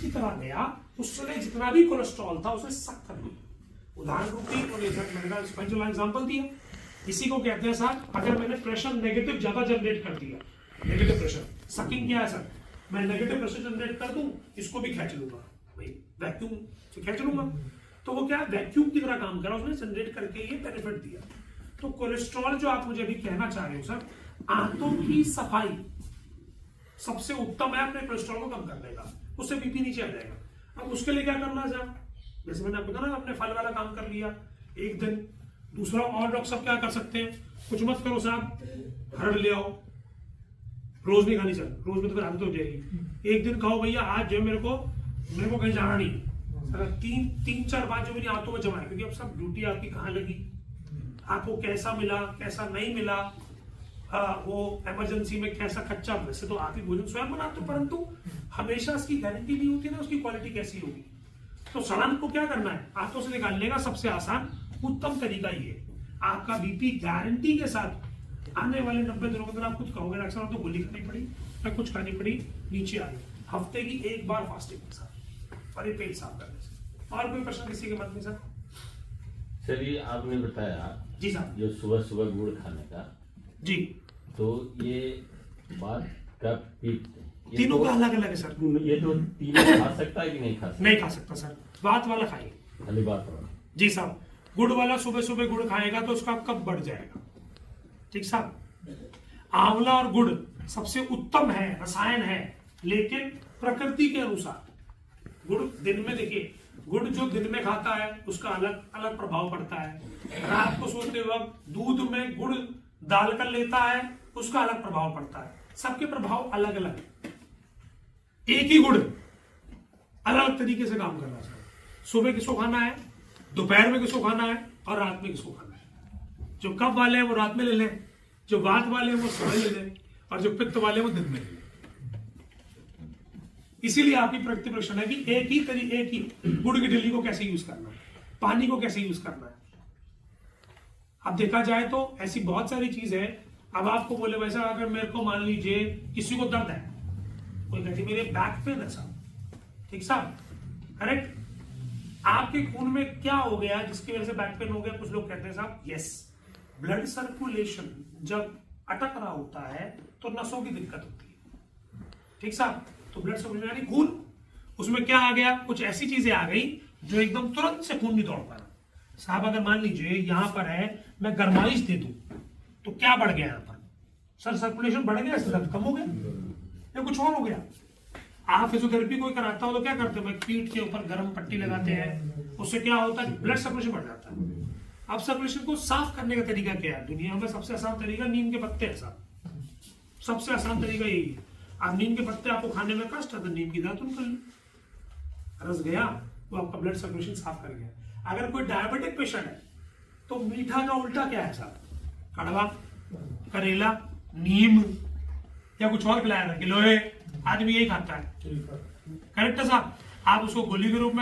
की तरह गया, उसने जितना भी कोलेस्ट्रॉल था उसे सक कर दिया। उदाहरण रूपी मैंने एग्जाम्पल दिया, इसी को कहते हैं सर, अगर मैंने प्रेशर नेगेटिव ज्यादा जनरेट कर दिया, नेगेटिव प्रेशर सकिंग क्या है सर, मैं नेगेटिव प्रेशर जनरेट कर दूं, इसको भी खींच लूंगा भाई, वैक्यूम से खींच लूंगा, तो वो क्या वैक्यूम की तरह काम करा, उसने जनरेट करके ये बेनिफिट दिया। तो कोलेस्ट्रॉल जो आप मुझे अभी कहना चाह रहे हो सर, आंतों की सफाई सबसे उत्तम है अपने कोलेस्ट्रॉल को कम करने का, उससे बीपी नीचे आ जाएगा। अब उसके लिए क्या करना है, जैसे मैंने आपको बताया ना, आपने फल वाला काम कर लिया एक दिन, दूसरा और डॉक्टर साहब क्या कर सकते हैं, कुछ मत करो साहब, हरड़ ले आओ, रोज नहीं खानी सर, रोज में तो फिर आदत हो जाएगी, एक दिन खाओ भैया, आज जो मेरे को कहीं जाना नहीं सर, तीन चार बार जो मेरी आंतों में जमा है, क्योंकि अब सब ड्यूटी आपकी कहाँ लगी, आपको कैसा मिला कैसा नहीं मिला, वो इमरजेंसी में कैसा कच्चा, वैसे तो आप ही भोजन स्वयं बनाते हो, परंतु हमेशा इसकी गारंटी नहीं होती ना उसकी क्वालिटी कैसी होगी। तो सड़न को क्या करना है, आंतों से निकालने का सबसे आसान उत्तम तरीका ये, आपका बीपी गारंटी के साथ आने वाले 90 दिनों के अंदर आप कुछ कहोगे डॉक्टर साहब तो गोली खानी पड़ी या कुछ खानी पड़ी, नीचे आ गई, हफ्ते की एक बार फास्टिंग के साथ और ये पेट साफ करने से। और कोई प्रश्न किसी के मन में सर? सर ये आपने बताया जी साहब, जो सुबह सुबह गुड़ खाने का जी, तो ये बात कब पित्त तीनों का अलग अलग है सर, ये तो तीनों खा सकता है कि नहीं खा सकता? नहीं खा सकता सर, बात वाला खाइए। खाली बात वाला जी साहब, गुड़ वाला सुबह सुबह गुड़ खाएगा तो उसका कब बढ़ जाएगा, ठीक साहब। आंवला और गुड़ सबसे उत्तम है, रसायन है, लेकिन प्रकृति के अनुसार। गुड़ दिन में देखिए, गुड़ जो दिन में खाता है उसका अलग अलग प्रभाव पड़ता है, रात को सोते वक्त दूध में गुड़ डालकर लेता है उसका अलग प्रभाव पड़ता है, सबके प्रभाव अलग अलग है। एक ही गुड़ अलग अलग तरीके से काम कर रहा है, सुबह किसको खाना है, दोपहर में किसको खाना है और रात में किसको खाना है। जो कफ वाले हैं वो रात में ले लें, जो वात वाले हैं वो सुबह ले लें, और जो पित्त वाले हैं वो दिन में ले लें। इसीलिए आपकी प्रगति प्रश्न है कि एक ही गुड़ की ढिल्ली को कैसे यूज करना है, पानी को कैसे यूज करना है। अब देखा जाए तो ऐसी बहुत सारी चीज है। अब आपको बोले वैसा, अगर मेरे को मान लीजिए किसी को दर्द है, कोई कहती मेरे बैक पेन है साहब, ठीक साहब, करेक्ट, आपके खून में क्या हो गया जिसकी वजह से बैक पेन हो गया? कुछ लोग कहते हैं साहब यस, ब्लड सर्कुलेशन जब अटक रहा होता है तो नसों की दिक्कत होती है, ठीक साहब। तो ब्लड सर्कुलेशन यानी खून, उसमें क्या आ गया, कुछ ऐसी चीजें आ गई जो एकदम तुरंत से खून नहीं दौड़ पा रहा साहब। अगर मान लीजिए यहां पर है, मैं गरमाइश दे दूं तो क्या बढ़ गया यहां पर, सर सर्कुलेशन बढ़ गया, दर्द कम हो गया या कुछ और हो गया। आप फिजियोथेरेपी कोई कराता हो तो क्या करते हैं, पीठ के ऊपर गर्म पट्टी लगाते हैं, उससे क्या होता है, ब्लड सर्कुलेशन बढ़ जाता है। अब सर्कुलेशन को साफ करने का तरीका क्या है? दुनिया में सबसे आसान तरीका नीम के पत्ते हैं साहब, सबसे आसान तरीका यही है। आप नीम के पत्ते आपको खाने में कष्ट है तो नीम की दातुन कर लो, रस गया वो आपका ब्लड सर्कुलेशन साफ कर गया। अगर कोई डायबिटिक पेशेंट है तो मीठा का उल्टा क्या है साहब, कड़वा, करेला, नीम या कुछ और खिलाया था, गिलोय, आदमी यही खाता है, करेक्ट है साहब। आप उसको गोली के रूप में